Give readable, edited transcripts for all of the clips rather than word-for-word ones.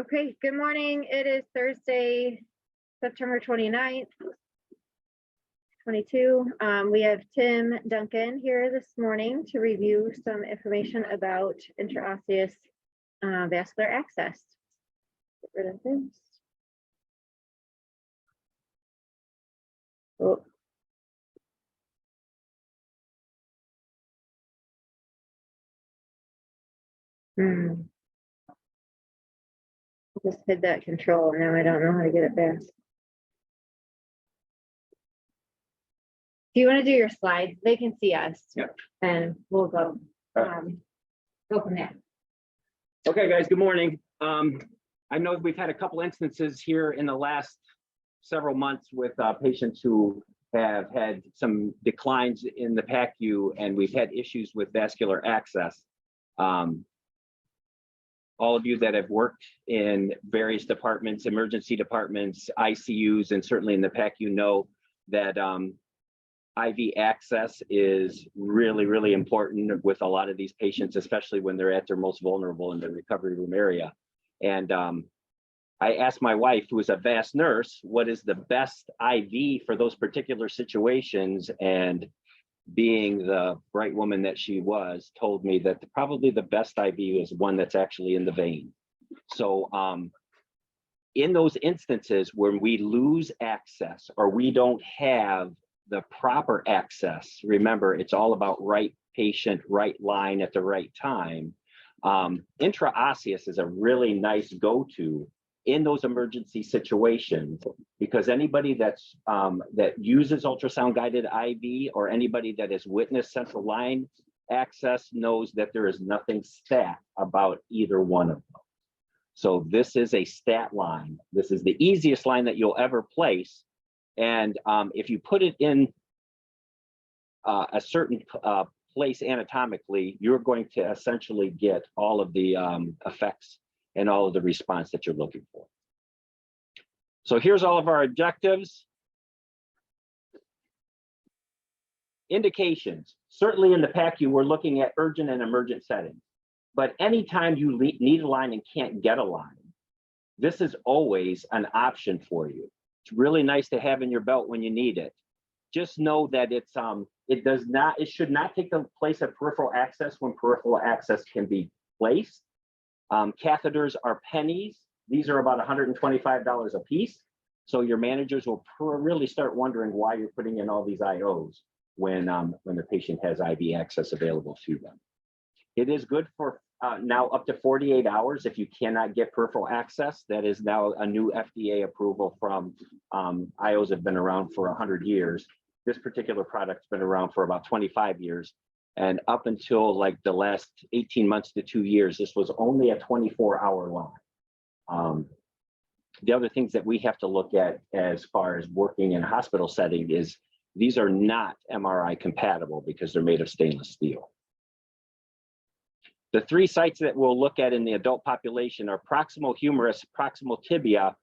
Okay, good morning. It is Thursday, September 29th, 22. We have Tim Duncan here this morning to review some information about intraosseous vascular access. Get rid of this. Oh. Just hit that control and now I don't know how to get it back. Do you want to do your slides? They can see us. Yep. And we'll go from there. Okay, guys, good morning. I know we've had a couple instances here in the last several months with patients who have had some declines in the PACU, and we've had issues with vascular access. All of you that have worked in various departments, emergency departments, ICUs, and certainly in the PACU know that IV access is really, really important with a lot of these patients, especially when they're at their most vulnerable in the recovery room area. And I asked my wife, who is a VAS nurse, what is the best IV for those particular situations? And being the bright woman that she was, told me that probably the best IV is one that's actually in the vein. So in those instances when we lose access or we don't have the proper access, remember, it's all about right patient, right line at the right time. Intraosseous is a really nice go-to in those emergency situations, because anybody that's that uses ultrasound guided IV or anybody that has witnessed central line access knows that there is nothing stat about either one of them. So this is a stat line. This is the easiest line that you'll ever place. And if you put it in a certain place anatomically, you're going to essentially get all of the effects and all of the response that you're looking for. So here's all of our objectives. Indications. Certainly in the PACU, we're looking at urgent and emergent settings. But anytime you need a line and can't get a line, this is always an option for you. It's really nice to have in your belt when you need it. Just know that it should not take the place of peripheral access when peripheral access can be placed. Catheters are pennies. These are about $125 a piece. So your managers will really start wondering why you're putting in all these IOs when the patient has IV access available to them. It is good for now up to 48 hours if you cannot get peripheral access. That is now a new FDA approval from IOs have been around for 100 years. This particular product's been around for about 25 years. And up until like the last 18 months to 2 years, this was only a 24-hour line. The other things that we have to look at as far as working in a hospital setting is these are not MRI compatible because they're made of stainless steel. The three sites that we'll look at in the adult population are proximal humerus, proximal tibia.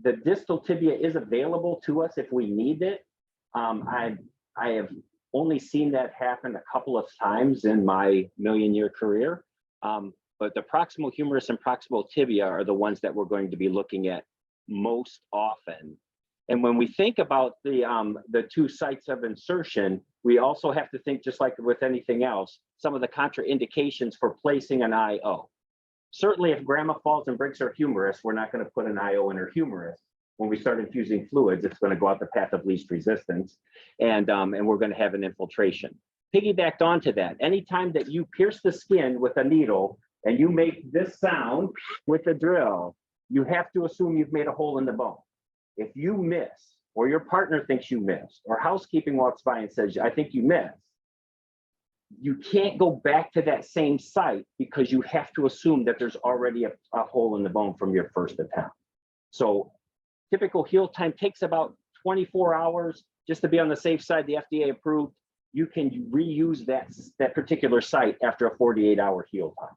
The distal tibia is available to us if we need it. I have only seen that happen a couple of times in my million-year career. But the proximal humerus and proximal tibia are the ones that we're going to be looking at most often. And when we think about the two sites of insertion, we also have to think, just like with anything else, some of the contraindications for placing an IO. Certainly, if grandma falls and breaks her humerus, we're not going to put an IO in her humerus. When we start infusing fluids, it's going to go out the path of least resistance, and we're going to have an infiltration. Piggybacked onto that, anytime that you pierce the skin with a needle and you make this sound with the drill, you have to assume you've made a hole in the bone. If you miss, or your partner thinks you missed, or housekeeping walks by and says, I think you missed, you can't go back to that same site because you have to assume that there's already a hole in the bone from your first attempt. So typical heal time takes about 24 hours. Just to be on the safe side, the FDA approved, you can reuse that particular site after a 48-hour heal time.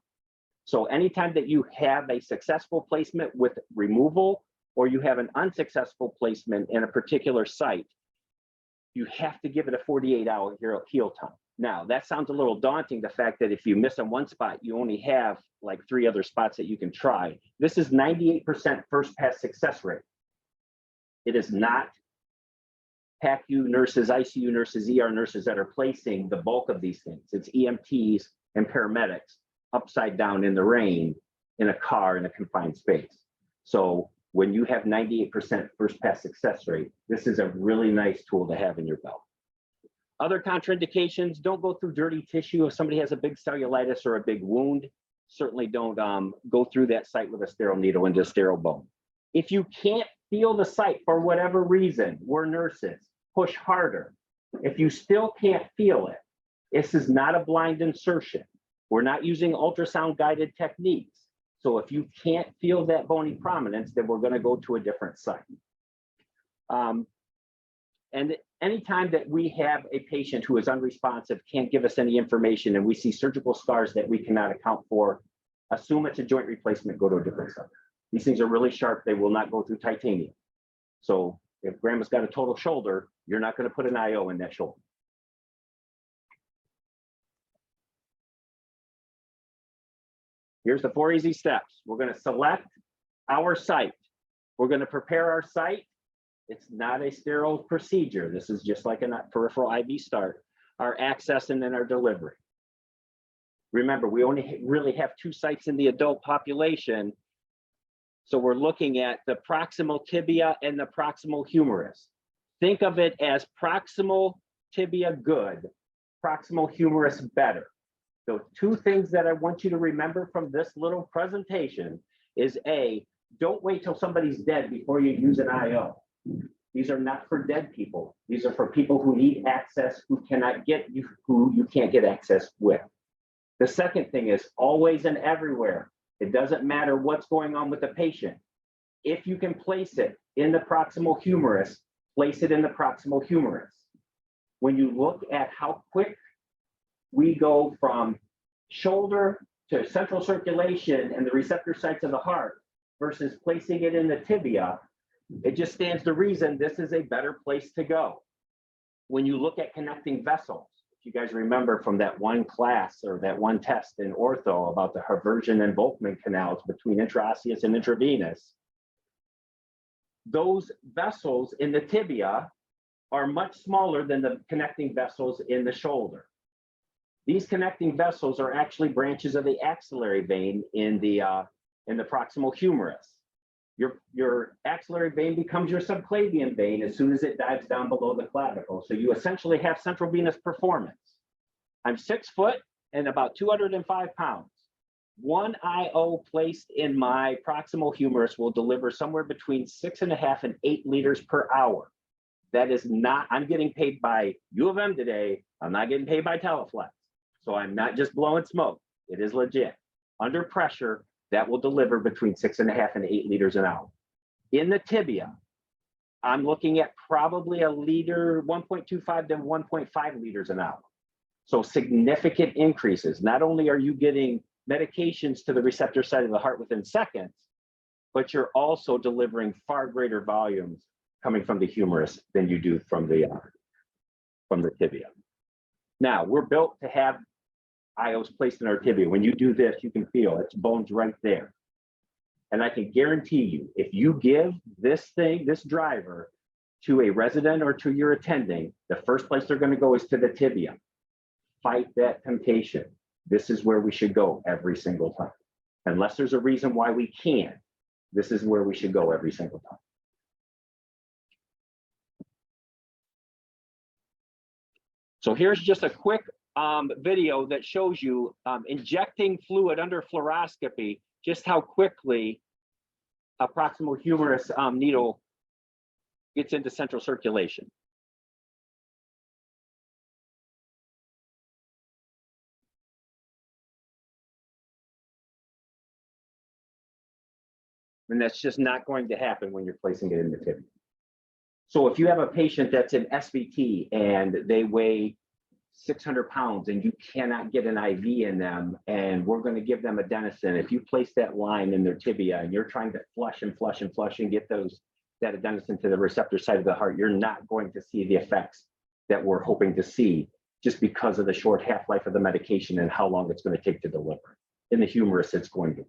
So anytime that you have a successful placement with removal, or you have an unsuccessful placement in a particular site, you have to give it a 48-hour heal time. Now, that sounds a little daunting, the fact that if you miss on one spot, you only have like 3 other spots that you can try. This is 98% first pass success rate. It is not PACU nurses, ICU nurses, ER nurses that are placing the bulk of these things. It's EMTs and paramedics upside down in the rain in a car in a confined space. So when you have 98% first pass success rate, this is a really nice tool to have in your belt. Other contraindications, don't go through dirty tissue. If somebody has a big cellulitis or a big wound, certainly don't go through that site with a sterile needle into a sterile bone. If you can't feel the site for whatever reason, we're nurses, push harder. If you still can't feel it, this is not a blind insertion. We're not using ultrasound guided techniques. So if you can't feel that bony prominence, then we're going to go to a different site. And anytime that we have a patient who is unresponsive, can't give us any information, and we see surgical scars that we cannot account for, assume it's a joint replacement, go to a different site. These things are really sharp. They will not go through titanium. So if grandma's got a total shoulder, you're not going to put an IO in that shoulder. Here's the 4 easy steps. We're going to select our site. We're going to prepare our site. It's not a sterile procedure. This is just like a peripheral IV start, our access, and then our delivery. Remember, we only really have 2 sites in the adult population. So we're looking at the proximal tibia and the proximal humerus. Think of it as proximal tibia good, proximal humerus better. So 2 things that I want you to remember from this little presentation is A, don't wait till somebody's dead before you use an IO. These are not for dead people. These are for people who need access, who cannot get you, who you can't get access with. The second thing is always and everywhere. It doesn't matter what's going on with the patient. If you can place it in the proximal humerus, place it in the proximal humerus. When you look at how quick we go from shoulder to central circulation and the receptor sites of the heart versus placing it in the tibia, it just stands to reason this is a better place to go. When you look at connecting vessels, if you guys remember from that one class or that one test in ortho about the Haversian and Volkmann canals between intraosseous and intravenous, those vessels in the tibia are much smaller than the connecting vessels in the shoulder. These connecting vessels are actually branches of the axillary vein in the proximal humerus. Your axillary vein becomes your subclavian vein as soon as it dives down below the clavicle. So you essentially have central venous performance. I'm 6 foot and about 205 pounds. 1 IO placed in my proximal humerus will deliver somewhere between 6.5 and 8 liters per hour. That is not, I'm getting paid by U of M today. I'm not getting paid by Teleflex. So I'm not just blowing smoke. It is legit. Under pressure, that will deliver between 6.5 and 8 liters an hour. In the tibia, I'm looking at probably a liter, 1.25 to 1.5 liters an hour. So significant increases. Not only are you getting medications to the receptor side of the heart within seconds, but you're also delivering far greater volumes coming from the humerus than you do from the tibia. Now, we're built to have IOs placed in our tibia. When you do this, you can feel it's bones right there. And I can guarantee you, if you give this thing, this driver, to a resident or to your attending, the first place they're going to go is to the tibia. Fight that temptation. This is where we should go every single time. Unless there's a reason why we can't, this is where we should go every single time. So here's just a quick video that shows you injecting fluid under fluoroscopy, just how quickly a proximal humerus needle gets into central circulation. And that's just not going to happen when you're placing it in the tibia. So if you have a patient that's in SVT and they weigh 600 pounds and you cannot get an IV in them, and we're going to give them adenosine, if you place that line in their tibia and you're trying to flush and flush and flush and get that adenosine to the receptor side of the heart, you're not going to see the effects that we're hoping to see just because of the short half-life of the medication and how long it's going to take to deliver. In the humerus, it's going to work.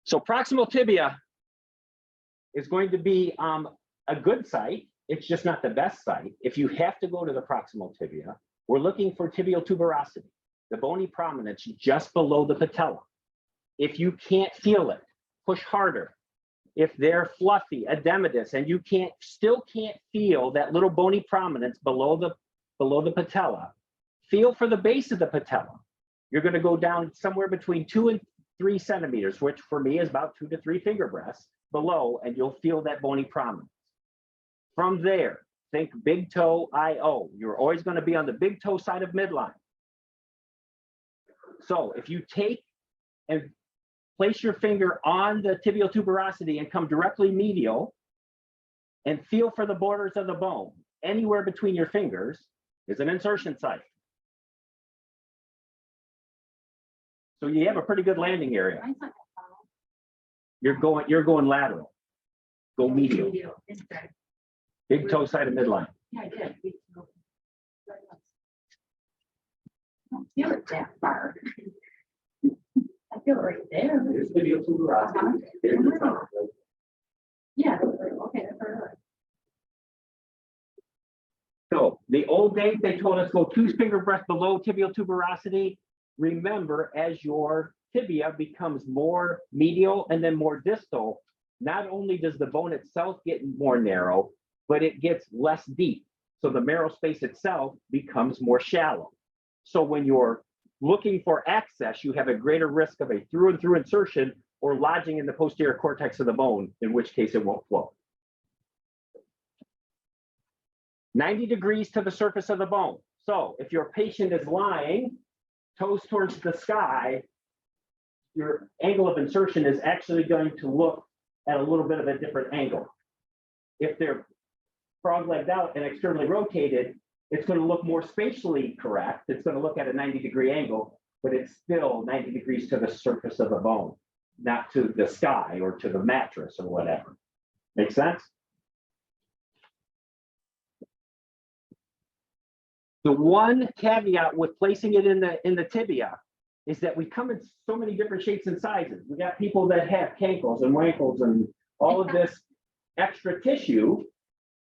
So proximal tibia is going to be a good site. It's just not the best site. If you have to go to the proximal tibia, we're looking for tibial tuberosity, the bony prominence just below the patella. If you can't feel it, push harder. If they're fluffy, edematous, and you still can't feel that little bony prominence below the patella, feel for the base of the patella. You're going to go down somewhere between 2 and 3 centimeters, which for me is about 2 to 3 finger breaths below, and you'll feel that bony prominence. From there, think big toe IO. You're always going to be on the big toe side of midline. So if you take and place your finger on the tibial tuberosity and come directly medial and feel for the borders of the bone, anywhere between your fingers is an insertion site. So you have a pretty good landing area. You're going lateral. Go medial. Big toe side of midline. Yeah, I did. I don't feel it that far. I feel it right there. There's tibial tuberosity. There's the tongue. Yeah, okay, that's right. So the old days, they told us go 2 finger breaths below tibial tuberosity. Remember, as your tibia becomes more medial and then more distal, not only does the bone itself get more narrow, but it gets less deep. So the marrow space itself becomes more shallow. So when you're looking for access, you have a greater risk of a through and through insertion or lodging in the posterior cortex of the bone, in which case it won't flow. 90 degrees to the surface of the bone. So if your patient is lying, toes towards the sky, your angle of insertion is actually going to look at a little bit of a different angle. If they're frog-legged out and externally rotated, it's going to look more spatially correct. It's going to look at a 90-degree angle, but it's still 90 degrees to the surface of the bone, not to the sky or to the mattress or whatever. Make sense? The one caveat with placing it in the tibia is that we come in so many different shapes and sizes. We got people that have cankles and wankles and all of this extra tissue.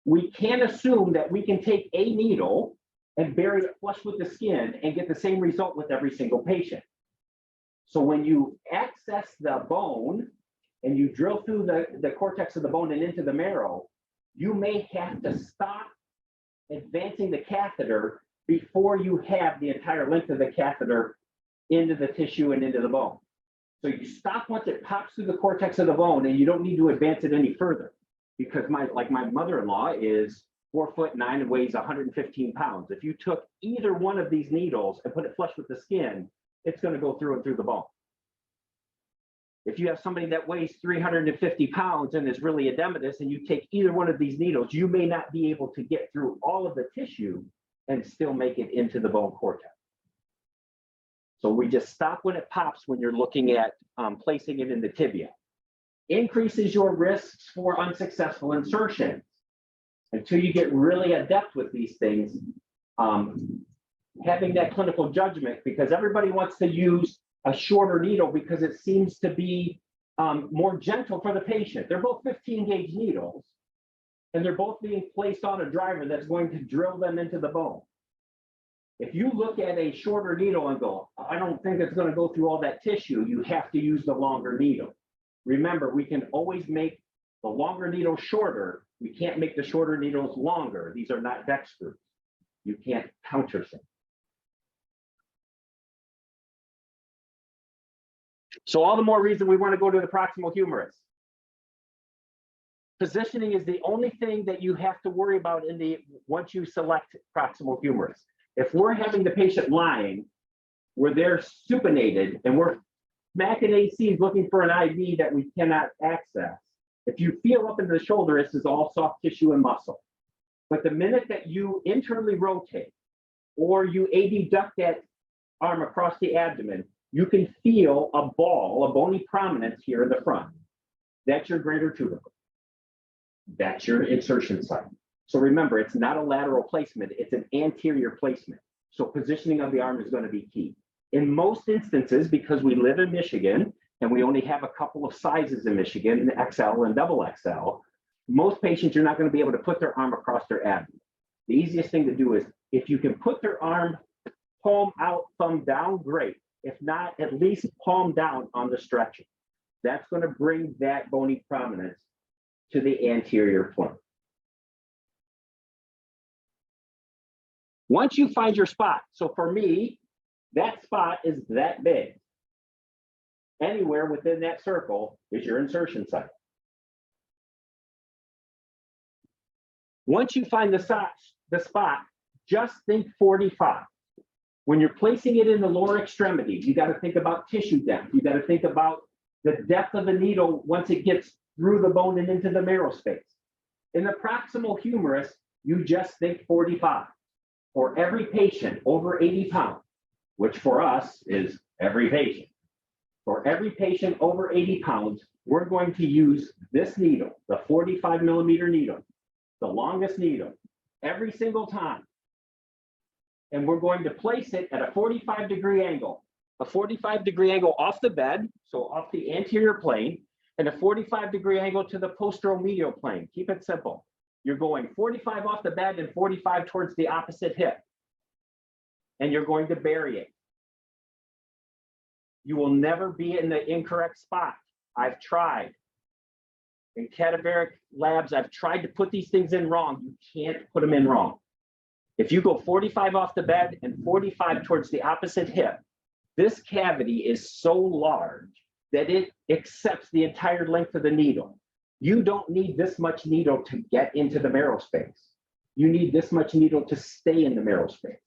We can't assume that we can take a needle and bury it flush with the skin and get the same result with every single patient. So when you access the bone and you drill through the cortex of the bone and into the marrow, you may have to stop advancing the catheter before you have the entire length of the catheter into the tissue and into the bone. So you stop once it pops through the cortex of the bone, and you don't need to advance it any further, because my mother-in-law is 4'9" and weighs 115 pounds. If you took either one of these needles and put it flush with the skin, it's going to go through and through the bone. If you have somebody that weighs 350 pounds and is really edematous, and you take either one of these needles, you may not be able to get through all of the tissue and still make it into the bone cortex. So we just stop when it pops when you're looking at placing it in the tibia. Increases your risks for unsuccessful insertions. Until you get really adept with these things, having that clinical judgment, because everybody wants to use a shorter needle because it seems to be more gentle for the patient. They're both 15 gauge needles, and they're both being placed on a driver that's going to drill them into the bone. If you look at a shorter needle and go, I don't think it's going to go through all that tissue, you have to use the longer needle. Remember, we can always make the longer needle shorter. We can't make the shorter needles longer. These are not deck screws. You can't countersink. So all the more reason we want to go to the proximal humerus. Positioning is the only thing that you have to worry about once you select proximal humerus. If we're having the patient lying, where they're supinated and we're smacking ACs looking for an IV that we cannot access, if you feel up into the shoulder, this is all soft tissue and muscle. But the minute that you internally rotate or you abduct that arm across the abdomen, you can feel a ball, a bony prominence here in the front. That's your greater tubercle. That's your insertion site. So remember, it's not a lateral placement, it's an anterior placement. So positioning of the arm is going to be key. In most instances, because we live in Michigan and we only have a couple of sizes in Michigan, XL and double XL, most patients, you're not going to be able to put their arm across their abdomen. The easiest thing to do is if you can put their arm palm out, thumb down, great. If not, at least palm down on the stretcher. That's going to bring that bony prominence to the anterior plane. Once you find your spot, so for me, that spot is that big. Anywhere within that circle is your insertion site. Once you find the spot, just think 45. When you're placing it in the lower extremity, you got to think about tissue depth. You got to think about the depth of the needle once it gets through the bone and into the marrow space. In the proximal humerus, you just think 45. For every patient over 80 pounds, which for us is every patient. For every patient over 80 pounds, we're going to use this needle, the 45 millimeter needle, the longest needle, every single time. And we're going to place it at a 45-degree angle, a 45-degree angle off the bed, so off the anterior plane, and a 45-degree angle to the posteromedial plane. Keep it simple. You're going 45 off the bed and 45 towards the opposite hip. And you're going to bury it. You will never be in the incorrect spot. I've tried. In cadaveric labs, I've tried to put these things in wrong. You can't put them in wrong. If you go 45 off the bed and 45 towards the opposite hip, this cavity is so large that it accepts the entire length of the needle. You don't need this much needle to get into the marrow space. You need this much needle to stay in the marrow space.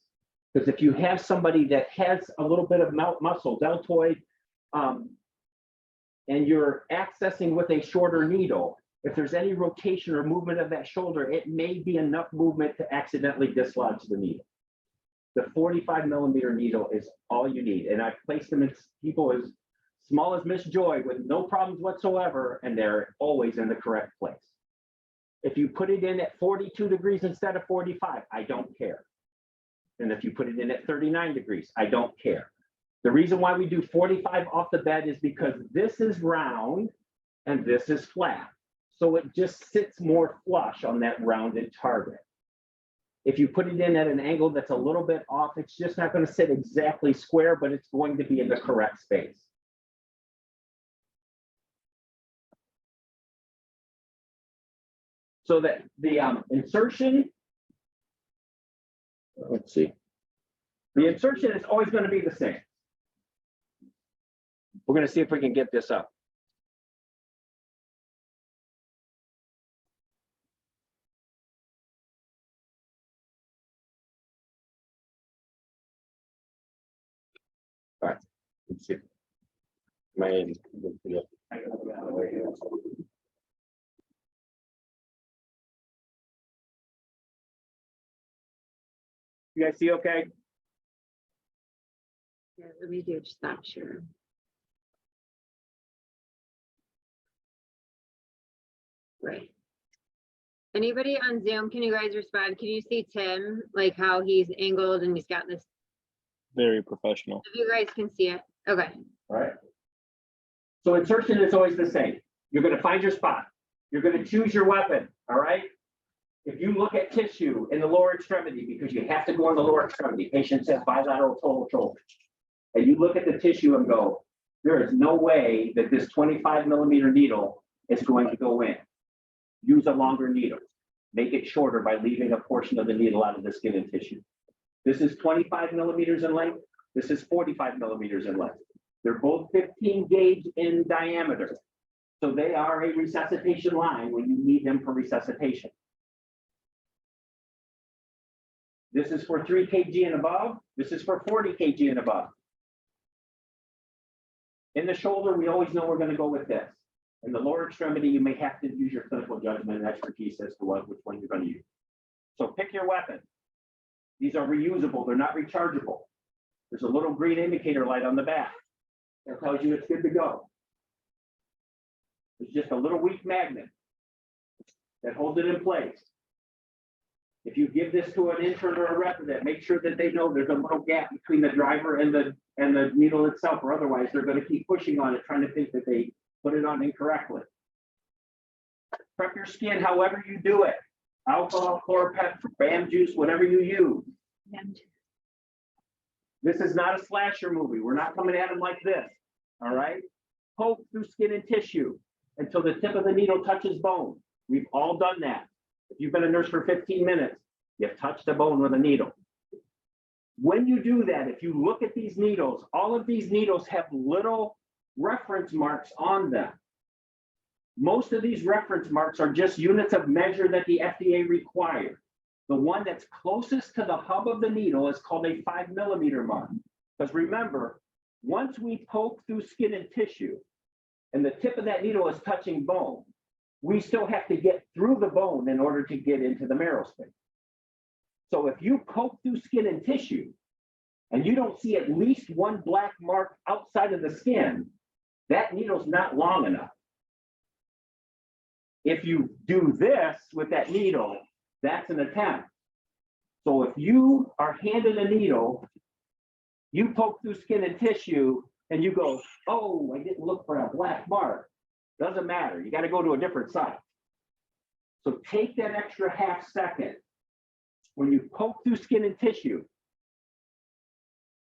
Because if you have somebody that has a little bit of muscle, deltoid, and you're accessing with a shorter needle, if there's any rotation or movement of that shoulder, it may be enough movement to accidentally dislodge the needle. The 45 millimeter needle is all you need. And I've placed them in people as small as Miss Joy with no problems whatsoever, and they're always in the correct place. If you put it in at 42 degrees instead of 45, I don't care. And if you put it in at 39 degrees, I don't care. The reason why we do 45 off the bed is because this is round and this is flat. So it just sits more flush on that rounded target. If you put it in at an angle that's a little bit off, it's just not going to sit exactly square, but it's going to be in the correct space. So that the insertion, let's see, the insertion is always going to be the same. We're going to see if we can get this up. All right, let's see. You guys see okay? Yeah, let me do stop share. Right. Anybody on Zoom, can you guys respond? Can you see Tim, like how he's angled and he's got this? Very professional. If you guys can see it. Okay. All right. So insertion is always the same. You're going to find your spot. You're going to choose your weapon. All right. If you look at tissue in the lower extremity, because you have to go on the lower extremity, patient says bilateral total shoulder, and you look at the tissue and go, there is no way that this 25 millimeter needle is going to go in. Use a longer needle. Make it shorter by leaving a portion of the needle out of the skin and tissue. This is 25 millimeters in length. This is 45 millimeters in length. They're both 15 gauge in diameter. So they are a resuscitation line when you need them for resuscitation. This is for 3 kg and above. This is for 40 kg and above. In the shoulder, we always know we're going to go with this. In the lower extremity, you may have to use your clinical judgment and expertise as to which one you're going to use. So pick your weapon. These are reusable. They're not rechargeable. There's a little green indicator light on the back. That tells you it's good to go. It's just a little weak magnet that holds it in place. If you give this to an intern or a resident, make sure that they know there's a little gap between the driver and the needle itself, or otherwise they're going to keep pushing on it, trying to think that they put it on incorrectly. Prep your skin however you do it. Alcohol, Chlorpep, Bam juice, whatever you use. This is not a slasher movie. We're not coming at them like this. All right. Poke through skin and tissue until the tip of the needle touches bone. We've all done that. If you've been a nurse for 15 minutes, you've touched the bone with a needle. When you do that, if you look at these needles, all of these needles have little reference marks on them. Most of these reference marks are just units of measure that the FDA requires. The one that's closest to the hub of the needle is called a 5 millimeter mark. Because remember, once we poke through skin and tissue and the tip of that needle is touching bone, we still have to get through the bone in order to get into the marrow space. So if you poke through skin and tissue and you don't see at least one black mark outside of the skin, that needle's not long enough. If you do this with that needle, that's an attempt. So if you are handed a needle, you poke through skin and tissue and you go, oh, I didn't look for a black mark. Doesn't matter. You got to go to a different site. So take that extra half second. When you poke through skin and tissue,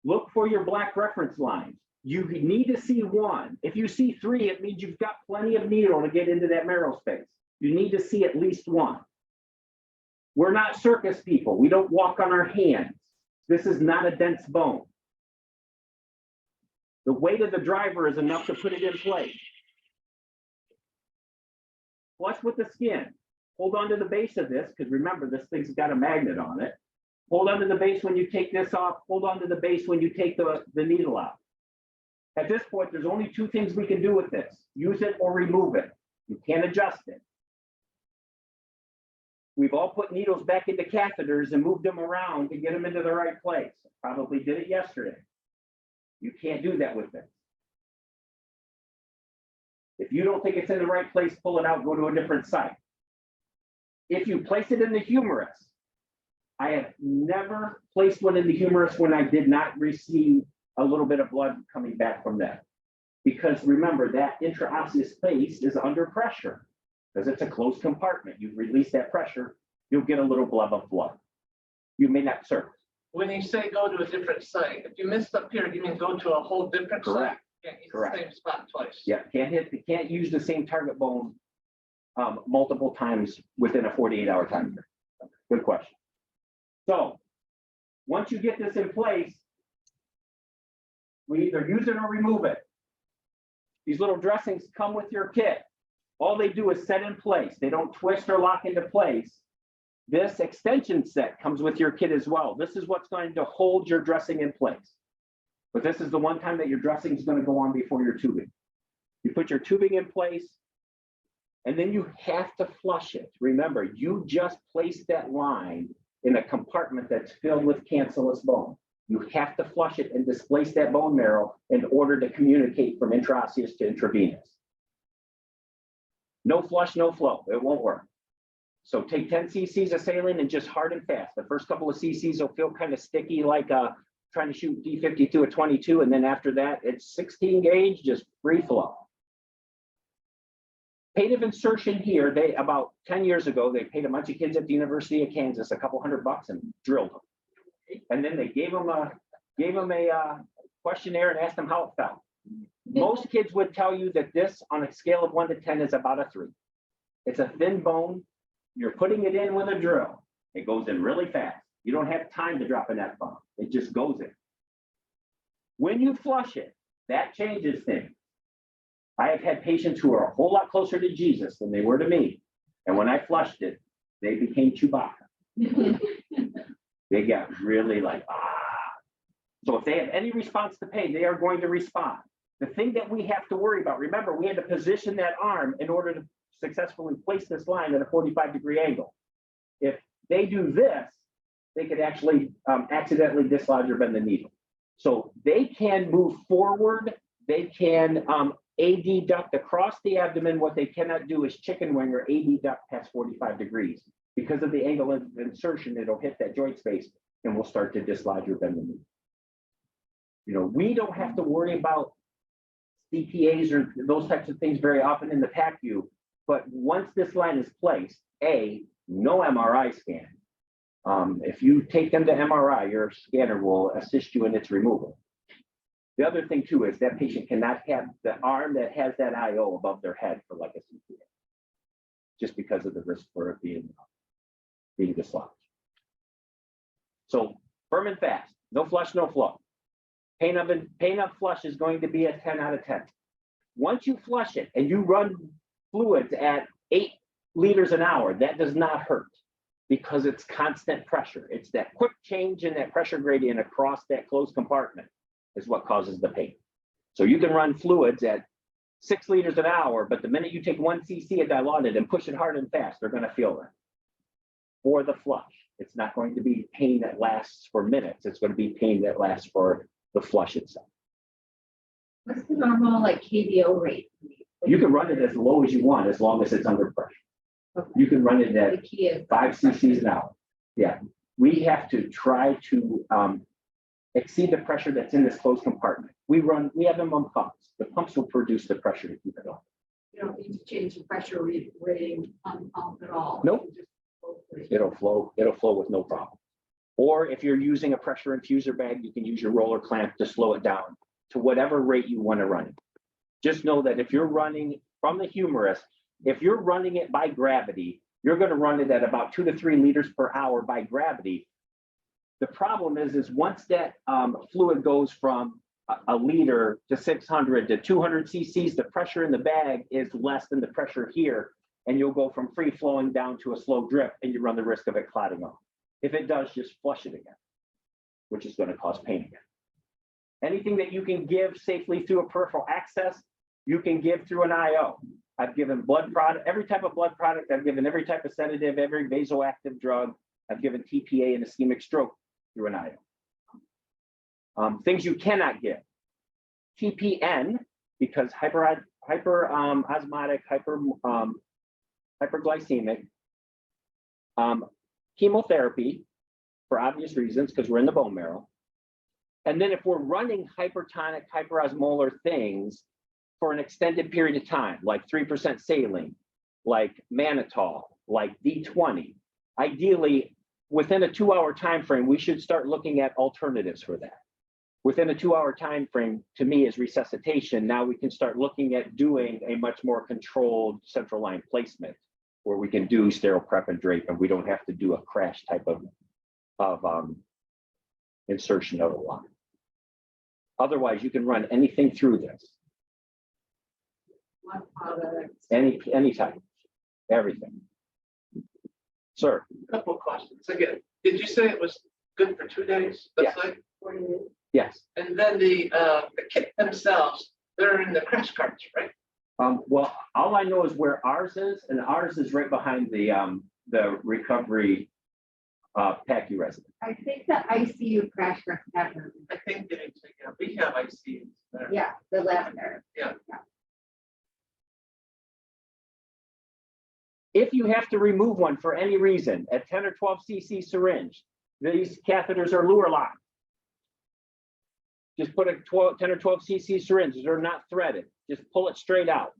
look for your black reference lines. You need to see one. If you see three, it means you've got plenty of needle to get into that marrow space. You need to see at least one. We're not circus people. We don't walk on our hands. This is not a dense bone. The weight of the driver is enough to put it in place. Flush with the skin. Hold on to the base of this, because remember, this thing's got a magnet on it. Hold on to the base when you take this off. Hold on to the base when you take the needle out. At this point, there's only two things we can do with this. Use it or remove it. You can't adjust it. We've all put needles back into catheters and moved them around to get them into the right place. Probably did it yesterday. You can't do that with this. If you don't think it's in the right place, pull it out, go to a different site. If you place it in the humerus, I have never placed one in the humerus when I did not receive a little bit of blood coming back from that. Because remember, that intraosseous space is under pressure because it's a closed compartment. You release that pressure, you'll get a little blob of blood. You may not serve. When you say go to a different site, if you missed up here, you mean go to a whole different site? Correct. Can't use Correct. the same spot twice. Yeah, can't use the same target bone multiple times within a 48-hour time period. Good question. So once you get this in place, we either use it or remove it. These little dressings come with your kit. All they do is set in place. They don't twist or lock into place. This extension set comes with your kit as well. This is what's going to hold your dressing in place. But this is the one time that your dressing is going to go on before your tubing. You put your tubing in place, and then you have to flush it. Remember, you just placed that line in a compartment that's filled with cancellous bone. You have to flush it and displace that bone marrow in order to communicate from intraosseous to intravenous. No flush, no flow. It won't work. So take 10 cc's of saline and just hard and fast. The first couple of cc's will feel kind of sticky, like trying to shoot D52 at 22. And then after that, it's 16 gauge, just free flow. Paid of insertion here, they about 10 years ago, they paid a bunch of kids at the University of Kansas a couple $100 and drilled them. And then they gave them a questionnaire and asked them how it felt. Most kids would tell you that this, on a scale of 1 to 10, is about a 3. It's a thin bone. You're putting it in with a drill. It goes in really fast. You don't have time to drop an F-bomb. It just goes in. When you flush it, that changes things. I have had patients who are a whole lot closer to Jesus than they were to me. And when I flushed it, they became Chewbacca. They got really like, ah. So if they have any response to pain, they are going to respond. The thing that we have to worry about, remember, we had to position that arm in order to successfully place this line at a 45-degree angle. If they do this, they could actually accidentally dislodge or bend the needle. So they can move forward They can AD duct across the abdomen. What they cannot do is chicken wing or AD duct past 45 degrees. Because of the angle of insertion, it'll hit that joint space and will start to dislodge or bend the knee. You know, we don't have to worry about CPAs or those types of things very often in the PACU, but once this line is placed, no MRI scan. If you take them to MRI, your scanner will assist you in its removal. The other thing too is that patient cannot have the arm that has that IO above their head for like a CPA, just because of the risk for it being dislodged. So firm and fast, no flush, no flow. Pain of flush is going to be a 10 out of 10. Once you flush it and you run fluids at 8 liters an hour, that does not hurt because it's constant pressure. It's that quick change in that pressure gradient across that closed compartment is what causes the pain. So you can run fluids at 6 liters an hour, but the minute you take 1 cc of dilaudid and push it hard and fast, they're going to feel it. For the flush, it's not going to be pain that lasts for minutes. It's going to be pain that lasts for the flush itself. What's the normal like KVO rate? You can run it as low as you want, as long as it's under pressure. Okay. You can run it The at key is 5 cc's an hour. Yeah, we have to try to exceed the pressure that's in this closed compartment. We have them on pumps. The pumps will produce the pressure to keep it on. You don't need to change the pressure rating on pump at all. Nope. It'll flow with no problem. Or if you're using a pressure infuser bag, you can use your roller clamp to slow it down to whatever rate you want to run it. Just know that if you're running from the humerus, if you're running it by gravity, you're going to run it at about 2 to 3 liters per hour by gravity. The problem is once that fluid goes from a liter to 600 to 200 cc's, the pressure in the bag is less than the pressure here, and you'll go from free flowing down to a slow drip, and you run the risk of it clotting off. If it does, just flush it again, which is going to cause pain again. Anything that you can give safely through a peripheral access, you can give through an IO. I've given blood product, every type of blood product. I've given every type of sedative, every vasoactive drug. I've given TPA and ischemic stroke through an IO. Things you cannot give. TPN, because osmotic, hyperglycemic. Chemotherapy, for obvious reasons, because we're in the bone marrow. And then if we're running hypertonic, hyperosmolar things for an extended period of time, like 3% saline, like mannitol, like D20, ideally within a 2-hour time frame, we should start looking at alternatives for that. Within a 2-hour time frame, to me, is resuscitation. Now we can start looking at doing a much more controlled central line placement, where we can do sterile prep and drape, and we don't have to do a crash type of insertion of the line. Otherwise, you can run anything through this. One product. Any type, everything. Sir, Couple of questions. Again, did you say it was good for 2 days? That's Yeah. like, yes. and then the kit themselves, they're in the crash carts, right? Well, all I know is where ours is, and ours is right behind the recovery PACU resident. I think the ICU crash cart have them. I think they need to, we have ICs there. Yeah, the lavender. Yeah. If you have to remove one for any reason, a 10 or 12 cc syringe, these catheters are Luer locked. Just put a 10 or 12 cc syringe. They're not threaded. Just pull it straight out.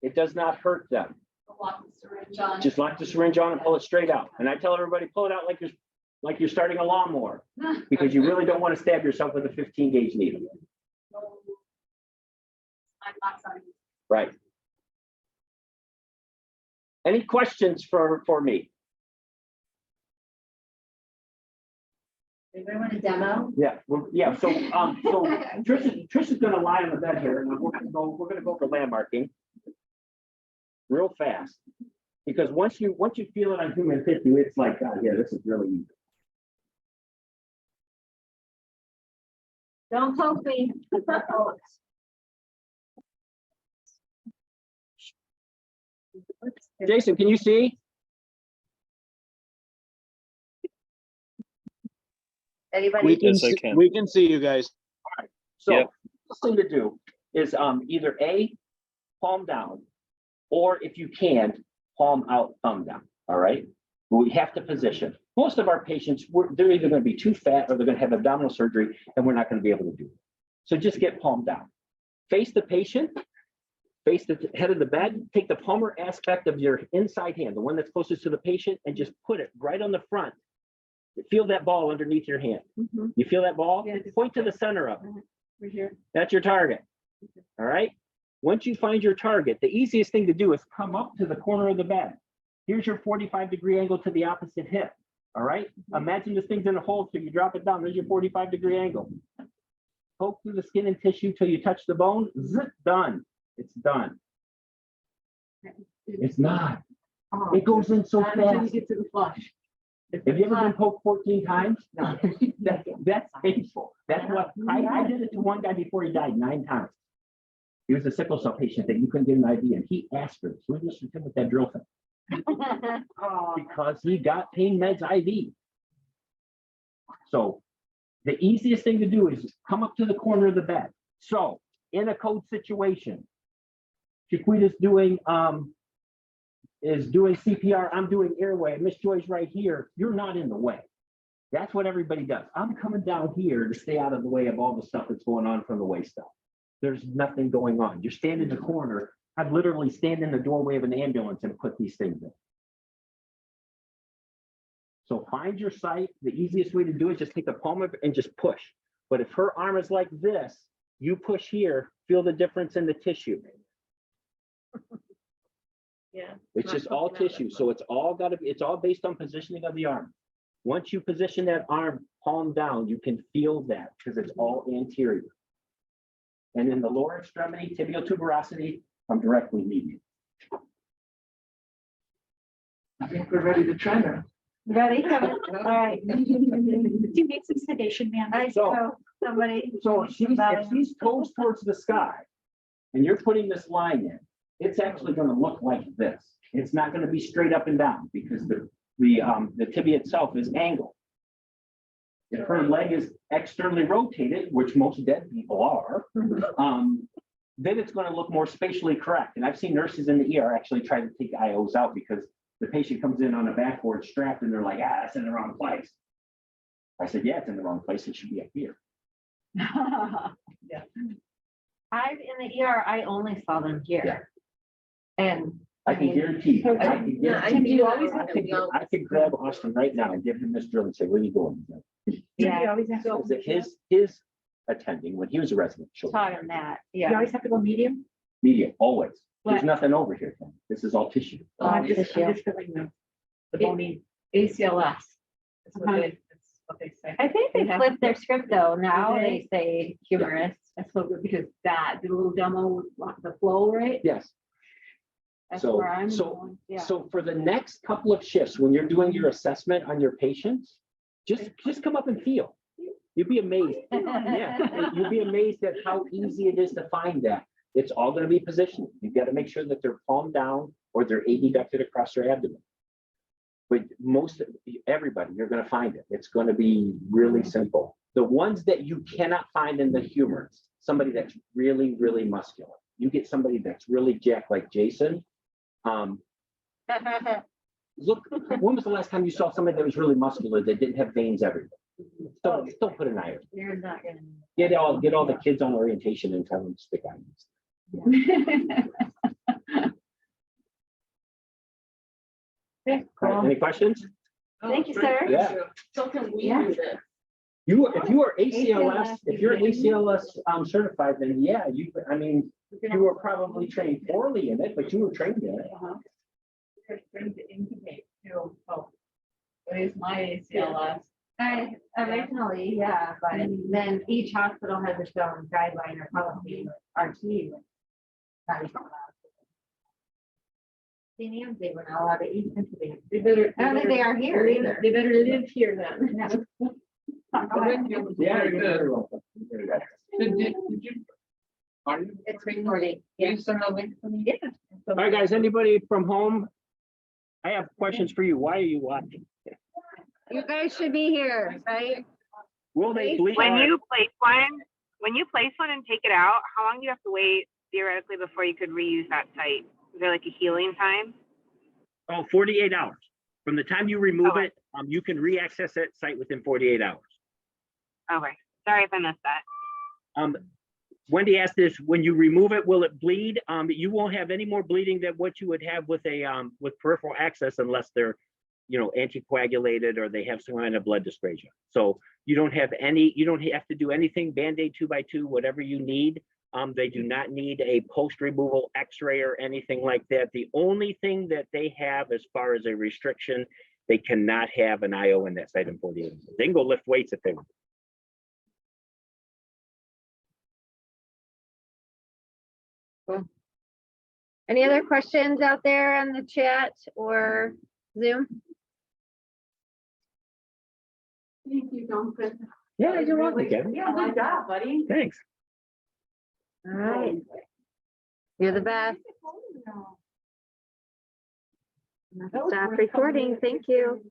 It does not hurt them. Lock the syringe on. Just lock the syringe on and pull it straight out. And I tell everybody, pull it out like you're starting a lawnmower, because you really don't want to stab yourself with a 15 gauge needle. Right. Any questions for me? Anybody want a demo? Yeah, yeah. So Trish is going to lie on the bed here, and we're going to go for landmarking real fast, because once you feel it on human tissue, it's like, yeah, this is really easy. Don't poke me. Jason, can you see? Anybody? Yes, I can. We can see you guys. So Yep. easiest thing to do is either A, palm down, or if you can, palm out, thumb down, all right? We have to position. Most of our patients, they're either going to be too fat or they're going to have abdominal surgery and we're not going to be able to do it. So just get palm down. Face the patient, face the head of the bed, take the palmar aspect of your inside hand, the one that's closest to the patient, and just put it right on the front. Feel that ball underneath your hand. You feel that ball? Yeah. Point to the center of it. Right here. That's your target. All right. Once you find your target, the easiest thing to do is come up to the corner of the bed. Here's your 45-degree angle to the opposite hip. All right. Imagine this thing's in a hole, so you drop it down. There's your 45-degree angle. Poke through the skin and tissue till you touch the bone. Zip, done. It's done. It's not. It goes in so Not until you fast. get to the flush. Have you ever been poked 14 times? No. That's painful. That's what I did it to one guy before he died 9 times. He was a sickle cell patient that you couldn't get an IV, and he asked for it. So we listened to him with that drill thing because he got pain meds IV. So the easiest thing to do is come up to the corner of the bed. So in a code situation, Chiquita's doing CPR, I'm doing airway, Miss Joy's right here, you're not in the way. That's what everybody does. I'm coming down here to stay out of the way of all the stuff that's going on from the waist up. There's nothing going on. You're standing in the corner. I'd literally stand in the doorway of an ambulance and put these things in. So find your site. The easiest way to do it, just take the palm of it and just push. But if her arm is like this, you push here, feel the difference in the tissue. Yeah. It's just all tissue. So it's all based on positioning of the arm. Once you position that arm palm down, you can feel that because it's all anterior. And in the lower extremity, tibial tuberosity, I'm directly medial. I think we're ready to try now. Ready, Kevin? All right. Do you need some sedation, ma'am? I saw somebody. So if she's toes towards the sky and you're putting this line in, it's actually going to look like this. It's not going to be straight up and down because the tibia itself is angled. If her leg is externally rotated, which most dead people are, then it's going to look more spatially correct. And I've seen nurses in the ER actually try to take IOs out because the patient comes in on a backboard strap and they're like, that's in the wrong place. I said, yeah, it's in the wrong place. It should be up here. Yeah. I'm in the ER, I only saw them here. And I can guarantee. You always have to go. I could grab Austin right now and give him this drill and say, where are you going? yeah, You always have to go. His attending when he was a resident. taught him that, You yeah. always have to go medium. Media, always. There's What? nothing over here. Ken. This is all tissue. I'm tissue. just feeling the bony. ACLS. That's what they say. I think they Yeah. flipped their script though, now they say humorous. That's so good because that, the little demo, the flow, right? Yes. That's So- where I'm so- going. Yeah. So for the next couple of shifts, when you're doing your assessment on your patients, just come up and feel. You'd be amazed. Yeah, you'd be amazed at how easy it is to find that. It's all going to be positioned. You've got to make sure that they're palm down or they're adducted across their abdomen. But everybody, you're going to find it. It's going to be really simple. The ones that you cannot find in the humors, somebody that's really, really muscular. You get somebody that's really jacked like Jason. Look, when was the last time you saw somebody that was really muscular that didn't have veins everywhere? Don't put an eye on it. You're not gonna. Get all the kids on orientation and tell them to stick on. Okay, All right, cool. any questions? Thank you, sir. Yeah. So can we Yeah. do this? If you are ACLS, if you're ACLS certified, then yeah, you were probably trained poorly in it, but you were trained in it. Trained to incubate too. Oh, what is my ACLS? I originally, yeah, but then each hospital has its own guideline or policy, RT. That is not allowed. Seniors, they were not allowed to eat intubate. They better. I don't think they are here either. They better live here then. Yeah, Very you're good. very welcome. Very good. Did you? Are you? It's recording. Can you send a link to me? Yeah. All right, guys, anybody from home? I have questions for you. Why are you watching? You guys should be here, right? Will they bleep? When when you place one and take it out, how long do you have to wait theoretically before you could reuse that site? Is there like a healing time? Oh, 48 hours. From the time you remove Okay. it, you can re-access that site within 48 hours. Okay, sorry if I missed that. Wendy asked this, when you remove it, will it bleed? You won't have any more bleeding than what you would have with a with peripheral access unless they're, you know, anticoagulated or they have some kind of blood dysplasia. So you don't have to do anything, Band-Aid 2x2, whatever you need. They do not need a post-removal x-ray or anything like that. The only thing that they have as far as a restriction, they cannot have an IO in that site in 48 hours. They can go lift weights if they want. Any other questions out there on the chat or Zoom? Thank you, Duncan. Yeah, you're welcome, Kevin. Yeah, good job, buddy. Thanks. All right, you're the best. Stop recording. Thank you.